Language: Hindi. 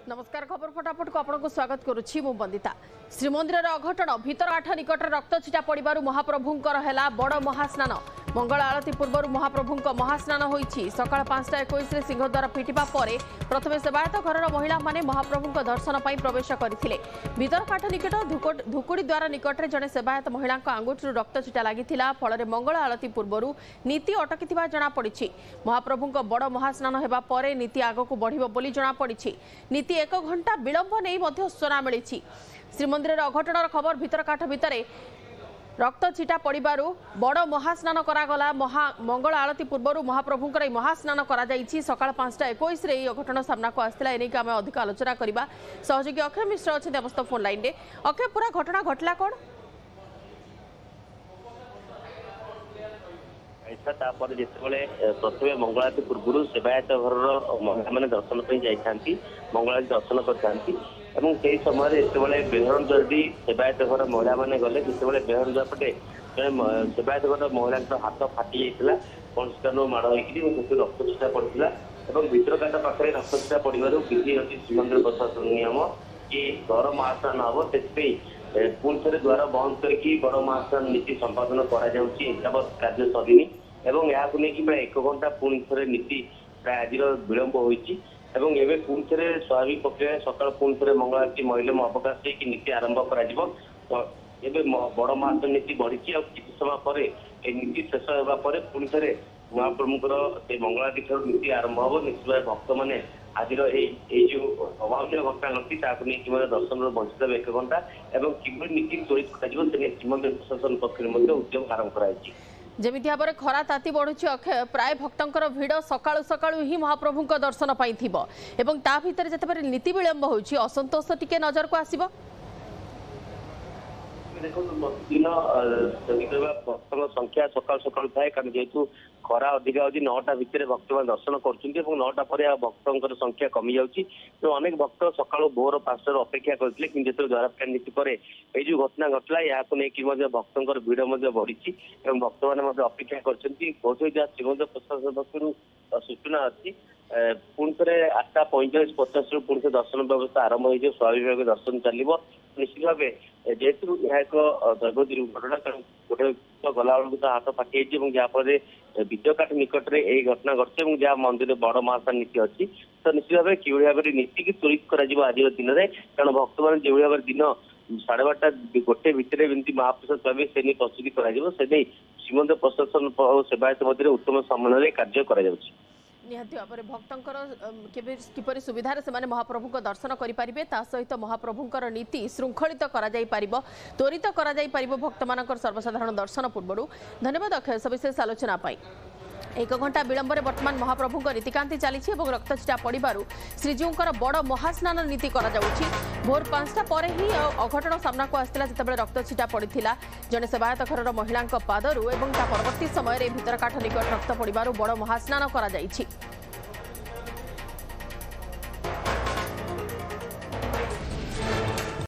नमस्कार खबर फटाफट को आपको स्वागत करुच्ची मु बंदिता। श्रीमंदिर अघटन भीतर आठ निकट रक्त छिटा पड़ू महाप्रभुंकर है बड़ महास्नान। मंगल आरती पूर्व महाप्रभु महास्नान होईछि। सकाळ 5:21 सिंहद्वार फिटिबा परे प्रथमे सेवायत घर महिला माने महाप्रभु दर्शन पर प्रवेश करथिले। भीतरकाठ निकट धुकुड़ी द्वार निकट में जड़े सेवायत महिला आंगुठी रक्त छिटा लगिथिला। फल मंगल आरती पूर्व नीति अटकी जना पड़ी। महाप्रभु बड़ महास्नान होगा परे नीति आगक बढ़िबो बोली जना पड़ी। नीति 1 घंटा विलंब नहीं सूचना मिली। श्रीमंदिर अघटनर खबर भीतरकाठ भितर रक्त छिटा पड़ू बड़ महास्नान करागला। मंगल आरती पूर्व महाप्रभुंकर महास्नान करा जाइछि। सकाळ 5:21 रे अघटन सामना को आसला। एने आम अधिक आलोचना करबा। सहयोगी अक्षय मिश्र अच्छे अवस्था फोन लाइन रे। अक्षय पूरा घटना घटला कौन प्रथम मंगलारती पूर्व सेवायत घर महिला मैंने दर्शन पर मंगलारती दर्शन कर समय बेहरण द्वार सेवायत घर महिला मैंने गले जिते बेहरण द्वार पटे सेवायत घर महिला हाथ फाटी जाता कौन माड़ हो रक्त छिटा पड़ा और भीतरकाठ पाखे रक्त छिटा पड़ू विधि अच्छी श्रीमंदिर प्रशासन नियम कि घर महास्नान हम से पुणी थे द्वार बंद करके बड़ महास्नान नीति संपादन कार्य सरीनी एवं यहाँ प्राय 1 घंटा पुणी थे नीति प्राय आज विलंब होती पुणी थे स्वाभाविक प्रक्रिया सकाल पुणी थे मंगलारती महिला अवकाश देकी नीति आरंभ कर बड़ महास्नान नीति बढ़ी कि समय पर नीति शेष होगा पुणी थे महाप्रभुंर मंगलारती ठार नीति आरंभ हम निश्चित भाव भक्त मैंने आज जो अभावन घटना घटी दर्शन वंचित 1 घंटा और कि नीति त्वरित श्रीमंदिर प्रशासन पक्ष उद्यम आरंभ कराई। जमी भाव में खरा ताती बढ़ुची अक्षय प्राय भक्तर भिड़ सकाळु सकाळु ही महाप्रभु दर्शन पाइथिबो ता भितर जते नीति विलंब होची असंतोष टिके नजर को आसीबो। देखो दिन भक्तों संख्या सकाल सकाल थाए कारण जेहेतु खरा अधिक होती 9टा भितर भक्त दर्शन कर 9टा पर भक्तों संख्या कमी जाऊँगी तो अनेक भक्त सकाल भोर 5टार अपेक्षा करते कि जो द्वारपाल नीति पर जो घटना घटला या भक्तों भिड़ बढ़ी भक्त मैंने अपेक्षा कर श्रीमंदिर प्रशासन पक्ष सूचना अच्छी पुणी थे 8:45-50 पुणी थे दर्शन व्यवस्था आरंभ हो स्वाभाविक भाव दर्शन चलो निश्चित भाव जेहेतु यह एक दैवीय घटना कारण गोटे गला बेलू तो हाथ फाटी जहाँफल विद्यकाठ निकट में यही घटना घटे जहाँ मंदिर बड़ महास्नान नीति अच्छी तो निश्चित भाव कि भाव नीति की त्वरित कर आज दिन में कारण भक्त मैंने जो भाव दिन 12:30 गोटे भितर महाप्रसाद पावे से नहीं प्रस्तुति कर श्रीमंदिर प्रशासन और सेवायत मध्य उत्तम समन्वय कार्य कर निहाती भाव में भक्तों किपरि सुविधार से महाप्रभु दर्शन करेंगे सहित महाप्रभुंर नीति श्रृंखलित त्वरित भक्त मान सर्वसाधारण दर्शन पूर्व। धन्यवाद अक्षय सविशेष आलोचना। 1 घंटा विलंब बर्तमान महाप्रभु रीतिकांति चली रक्त छिटा पड़ू श्रीजीवर बड़ महास्नान नीति भोर 5टा पर ही अघटन सामना को आसला जिते रक्त छिटा पड़ा जड़े सेवायत घर महिला पादरू और परवर्ती समय भीतरकाठ निकट रक्त पड़ू बड़ महास्नान करा